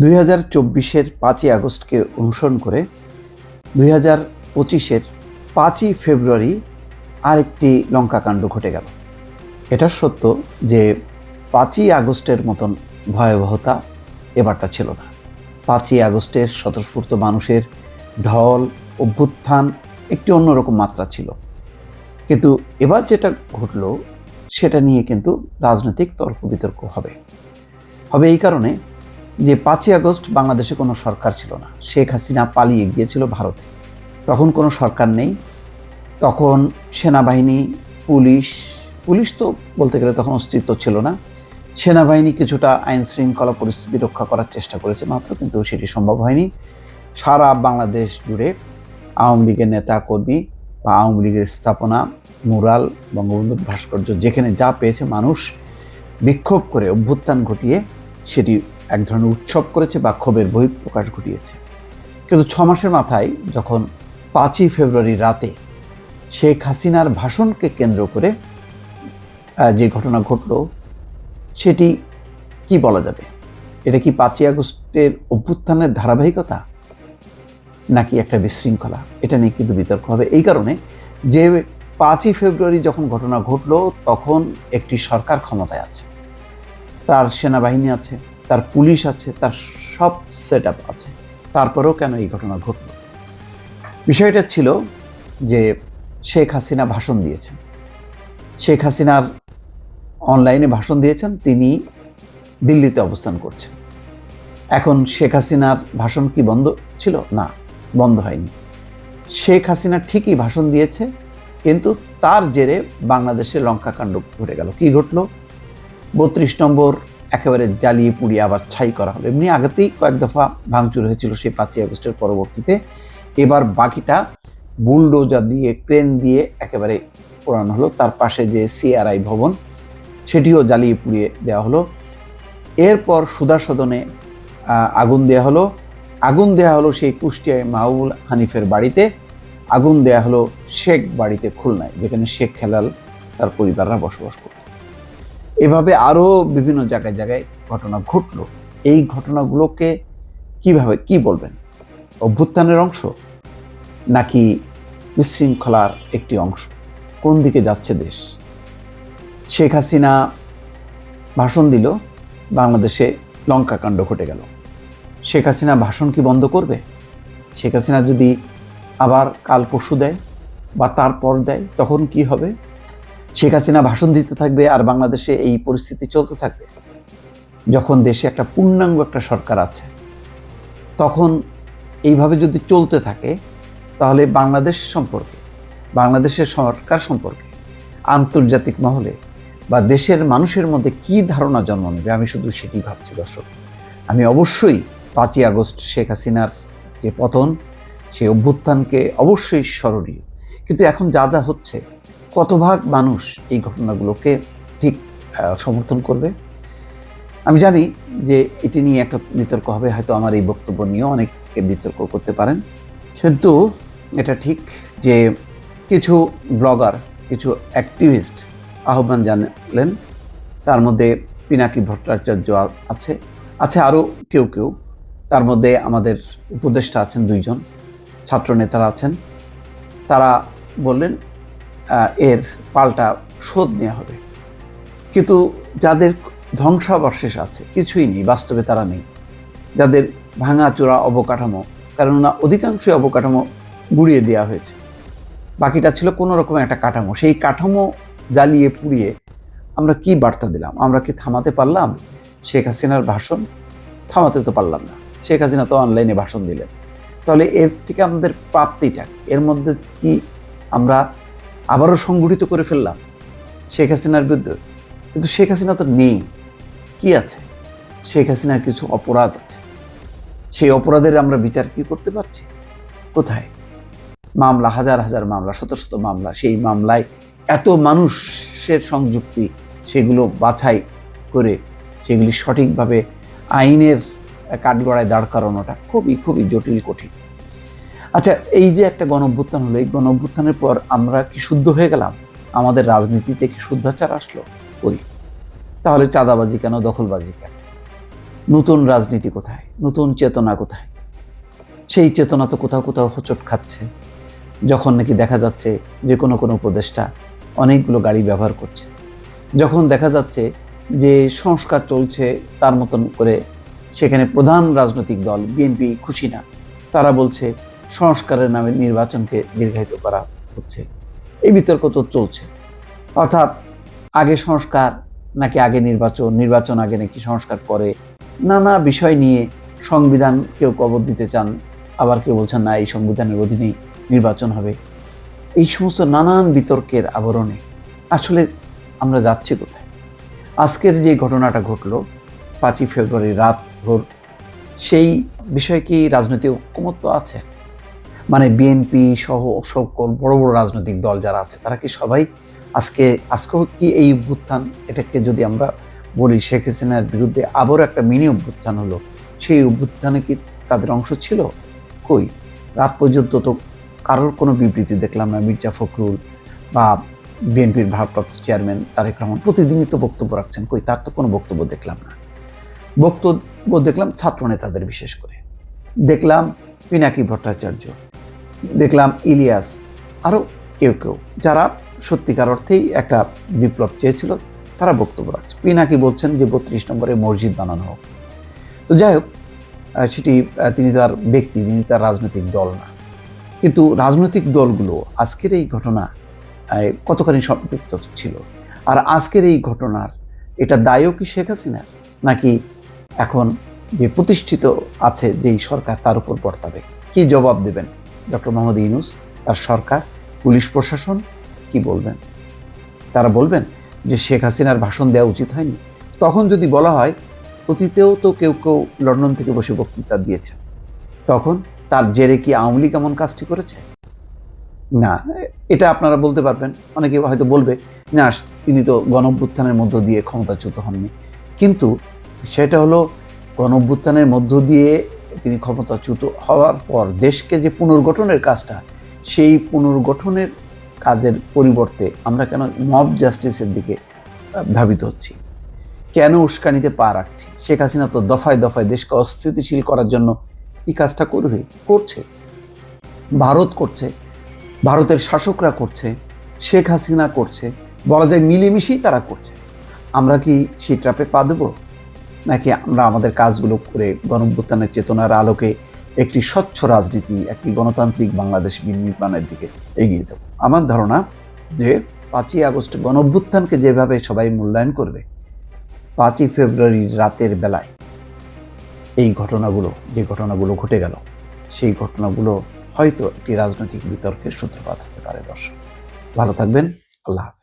2024-এর 5ই আগস্টকে অনুসরণ করে 2025-এর 5ই ফেব্রুয়ারি আরেকটি লঙ্কাকাণ্ড ঘটে গেল। এটা সত্য যে 5ই আগস্টের মতন ভয়াবহতা এবারটা ছিল না। 5ই আগস্টের স্বতঃস্ফূর্ত মানুষের ঢল অভ্যুত্থান একটি অন্যরকম মাত্রা ছিল, কিন্তু এবার যেটা ঘটলো সেটা নিয়ে কিন্তু রাজনৈতিক তর্ক বিতর্ক হবে এই কারণে যে 5ই আগস্ট বাংলাদেশে কোনো সরকার ছিল না। শেখ হাসিনা পালিয়ে গিয়েছিল ভারতে। তখন কোনো সরকার নেই, তখন সেনাবাহিনী পুলিশ তো বলতে গেলে তখন অস্তিত্ব ছিল না। সেনাবাহিনী কিছুটা আইন শৃঙ্খলা পরিস্থিতি রক্ষা করার চেষ্টা করেছে মাত্র, কিন্তু সেটি সম্ভব হয়নি। সারা বাংলাদেশ জুড়ে আওয়ামী লীগের নেতা কর্মী বা আওয়ামী লীগের স্থাপনা, মুরাল, বঙ্গবন্ধুর ভাস্কর্য যেখানে যা পেয়েছে মানুষ বিক্ষোভ করে অভ্যুত্থান ঘটিয়ে সেটি এক ধরনের উৎসব করেছে বা ক্ষোভের বহিঃপ্রকাশ ঘটিয়েছে। কিন্তু 6 মাসের মাথায় যখন 5ই ফেব্রুয়ারি রাতে শেখ হাসিনার ভাষণকে কেন্দ্র করে যে ঘটনা ঘটল, সেটি কি বলা যাবে? এটা কি 5ই আগস্টের অভ্যুত্থানের ধারাবাহিকতা নাকি একটা বিশৃঙ্খলা? এটা নিয়ে কিন্তু বিতর্ক হবে। এই কারণে যে 5ই ফেব্রুয়ারি যখন ঘটনা ঘটলো তখন একটি সরকার ক্ষমতায় আছে, তার সেনাবাহিনী আছে, তার পুলিশ আছে, তার সব সেট আপ আছে, তারপরেও কেন এই ঘটনা ঘটল? বিষয়টা ছিল যে শেখ হাসিনা ভাষণ দিয়েছেন, শেখ হাসিনার অনলাইনে ভাষণ দিয়েছেন, তিনি দিল্লিতে অবস্থান করছেন। এখন শেখ হাসিনার ভাষণ কি বন্ধ ছিল? না, বন্ধ হয়নি। শেখ হাসিনা ঠিকই ভাষণ দিয়েছে, কিন্তু তার জেরে বাংলাদেশে লঙ্কাকাণ্ড ঘটে গেল। কি ঘটলো? 32 নম্বর একেবারে জ্বালিয়ে পুড়িয়ে আবার ছাই করা হলো। এমনি আগেতেই কয়েক দফা ভাঙচুর হয়েছিল সেই 5ই আগস্টের পরবর্তীতে। এবার বাকিটা বুলডোজার দিয়ে, ক্রেন দিয়ে একেবারে পোড়ানো হলো। তার পাশে যে সিআরআই ভবন, সেটিও জ্বালিয়ে পুড়িয়ে দেওয়া হলো। এরপর সুধা সদনে আগুন দেওয়া হলো সেই কুষ্টিয়ায় মাহবুব হানিফের বাড়িতে, আগুন দেওয়া হলো শেখ বাড়িতে খুলনায়, যেখানে শেখ হেলাল তার পরিবাররা বসবাস করত। এভাবে আরও বিভিন্ন জায়গায় ঘটনা ঘটলো। এই ঘটনাগুলোকে কি বলবেন? অভ্যুত্থানের অংশ নাকি বিশৃঙ্খলার একটি অংশ? কোন দিকে যাচ্ছে দেশ? শেখ হাসিনা ভাষণ দিল, বাংলাদেশে লঙ্কাকাণ্ড ঘটে গেল। শেখ হাসিনা ভাষণ কি বন্ধ করবে? শেখ হাসিনা যদি আবার কাল পরশু দেয় বা তারপর দেয়, তখন কি হবে? শেখ হাসিনা ভাষণ দিতে থাকবে আর বাংলাদেশে এই পরিস্থিতি চলতে থাকবে? যখন দেশে একটা পূর্ণাঙ্গ একটা সরকার আছে, তখন এইভাবে যদি চলতে থাকে, তাহলে বাংলাদেশ সম্পর্কে, বাংলাদেশের সরকার সম্পর্কে আন্তর্জাতিক মহলে বা দেশের মানুষের মধ্যে কি ধারণা জন্ম নেবে? আমি শুধু সেটি ভাবছি দর্শক। আমি অবশ্যই 5ই আগস্ট শেখ হাসিনার যে পতন, সেই অভ্যুত্থানকে অবশ্যই স্মরণীয়, কিন্তু এখন যা হচ্ছে, কত ভাগ মানুষ এই ঘটনাগুলোকে ঠিক সমর্থন করবে? আমি জানি যে এটি নিয়ে একটা বিতর্ক হবে, হয়তো আমার এই বক্তব্য নিয়েও অনেকে বিতর্ক করতে পারেন, কিন্তু এটা ঠিক যে কিছু ব্লগার, কিছু অ্যাক্টিভিস্ট আহ্বান জানালেন। তার মধ্যে পিনাকি ভট্টাচার্য আছে আরও কেউ। তার মধ্যে আমাদের উপদেষ্টা আছেন 2 জন, ছাত্র নেতারা আছেন। তারা বললেন এর পাল্টা শোধ নেওয়া হবে। কিন্তু যাদের ধ্বংসাবশেষ আছে, কিছুই নেই, বাস্তবে তারা নেই, যাদের ভাঙাচোরা অবকাঠামো, কেননা অধিকাংশই অবকাঠামো গুঁড়িয়ে দেওয়া হয়েছে, বাকিটা ছিল কোনো রকম একটা কাঠামো। সেই কাঠামো জ্বালিয়ে পুড়িয়ে আমরা কি বার্তা দিলাম? আমরা কি থামাতে পারলাম শেখ হাসিনার ভাষণ? থামাতে তো পারলাম না। শেখ হাসিনা তো অনলাইনে ভাষণ দিলেন। তাহলে এর থেকে আমাদের প্রাপ্তিটা, এর মধ্যে কি আমরা আবারও সংগঠিত করে ফেললাম শেখ হাসিনার বিরুদ্ধে? কিন্তু শেখ হাসিনা তো নেই। কি আছে? শেখ হাসিনার কিছু অপরাধ আছে, সেই অপরাধের আমরা বিচার কি করতে পারছি? কোথায়? মামলা, হাজার হাজার মামলা, শত শত মামলা, সেই মামলায় এত মানুষের সংযুক্তি, সেগুলো বাছাই করে সেগুলি সঠিকভাবে আইনের কাঠগড়ায় দাঁড় করানোটা খুবই জটিল, কঠিন। আচ্ছা, এই যে একটা গণঅভ্যুত্থান হলো, এই গণঅভ্যুত্থানের পর আমরা কি শুদ্ধ হয়ে গেলাম? আমাদের রাজনীতিতে কি শুদ্ধাচার আসলো? করি। তাহলে চাঁদাবাজি কেন, দখলবাজি কেন? নতুন রাজনীতি কোথায়, নতুন চেতনা কোথায়? সেই চেতনা তো কোথাও কোথাও হোঁচট খাচ্ছে, যখন নাকি দেখা যাচ্ছে যে কোনো উপদেষ্টা অনেকগুলো গাড়ি ব্যবহার করছে, যখন দেখা যাচ্ছে যে সংস্কার চলছে তার মতন করে, সেখানে প্রধান রাজনৈতিক দল বিএনপি খুশি না, তারা বলছে সংস্কারের নামে নির্বাচনকে দীর্ঘায়িত করা হচ্ছে। এই বিতর্ক তো চলছে। অর্থাৎ আগে সংস্কার নাকি আগে নির্বাচন, নির্বাচন আগে নাকি সংস্কার পরে, নানা বিষয় নিয়ে সংবিধান কেউ কবর দিতে চান, আবার কেউ বলছেন না এই সংবিধানের অধীনেই নির্বাচন হবে। এই সমস্ত নানান বিতর্কের আবরণে আসলে আমরা যাচ্ছি কোথায়? আজকের যে ঘটনাটা ঘটলো 5ই ফেব্রুয়ারি রাত ভোর, সেই বিষয়ে কি রাজনৈতিক ঐকমত্য আছে? মানে বিএনপি সহ সকল বড় বড় রাজনৈতিক দল যারা আছে তারা কি সবাই আজকেও কি এই অভ্যুত্থান, এটাকে যদি আমরা বলি শেখ হাসিনার বিরুদ্ধে আবারও একটা মিনি অভ্যুত্থান হলো, সেই অভ্যুত্থানে কি তাদের অংশ ছিল? কই, রাত পর্যন্ত তো কারোর কোনো বিবৃতি দেখলাম না। মির্জা ফখরুল বা বিএনপির ভারপ্রাপ্ত চেয়ারম্যান তারেক রহমান প্রতিদিনই তো বক্তব্য রাখছেন, কই তার তো কোনো বক্তব্য দেখলাম না। বক্তব্য দেখলাম ছাত্র নেতাদের, বিশেষ করে দেখলাম পিনাকি ভট্টাচার্য, দেখলাম ইলিয়াস, আরও কেউ যারা সত্যিকার অর্থেই একটা বিপ্লব চেয়েছিল, তারা বক্তব্য রাখছে। পিনাকি বলছেন যে 32 নম্বরে মসজিদ বানানো হোক। তো যাই হোক, সেটি তিনি তার ব্যক্তি, তিনি তার রাজনৈতিক দল না। কিন্তু রাজনৈতিক দলগুলো আজকের এই ঘটনা কতখানি সম্পৃক্ত ছিল? আর আজকের এই ঘটনার এটা দায়ও কি শেখ হাসিনা, নাকি এখন যে প্রতিষ্ঠিত আছে যেই সরকার তার উপর বর্তাবে? কি জবাব দেবেন ডক্টর মোহাম্মদ ইউনূস, তার সরকার, পুলিশ প্রশাসন কি বলবেন? তারা বলবেন যে শেখ হাসিনার ভাষণ দেওয়া উচিত হয়নি? তখন যদি বলা হয় অতীতেও তো কেউ লন্ডন থেকে বসে বক্তৃতা দিয়েছেন, তখন তার জেরে কি আওয়ামী লীগ এমন কাজটি করেছে? না, এটা আপনারা বলতে পারবেন। অনেকে হয়তো বলবে না, তিনি তো গণঅভ্যুত্থানের মধ্য দিয়ে ক্ষমতাচ্যুত হননি। কিন্তু সেটা হলো গণঅভ্যুত্থানের মধ্য দিয়ে তিনি ক্ষমতাচ্যুত হওয়ার পর দেশকে যে পুনর্গঠনের কাজটা, সেই পুনর্গঠনের কাজের পরিবর্তে আমরা কেন মব জাস্টিসের দিকে ধাবিত হচ্ছি? কেন উস্কানিতে পা রাখছি? শেখ হাসিনা তো দফায় দফায় দেশকে অস্থিতিশীল করার জন্য এই কাজটা করছে, ভারত করছে, ভারতের শাসকরা করছে, শেখ হাসিনা করছে, বলা যায় মিলেমিশেই তারা করছে। আমরা কি সেই ট্র্যাপে পা দেবো, নাকি আমরা আমাদের কাজগুলো করে গণঅভ্যুত্থানের চেতনার আলোকে একটি স্বচ্ছ রাজনীতি, একটি গণতান্ত্রিক বাংলাদেশ নির্মাণের দিকে এগিয়ে দেব? আমার ধারণা যে 5ই আগস্ট গণঅভ্যুত্থানকে যেভাবে সবাই মূল্যায়ন করবে, 5ই ফেব্রুয়ারি রাতের বেলায় এই যে ঘটনাগুলো ঘটে গেল, সেই ঘটনাগুলো হয়তো একটি রাজনৈতিক বিতর্কের সূত্রপাত হতে পারে। দর্শক ভালো থাকবেন, আল্লাহ হাফেজ।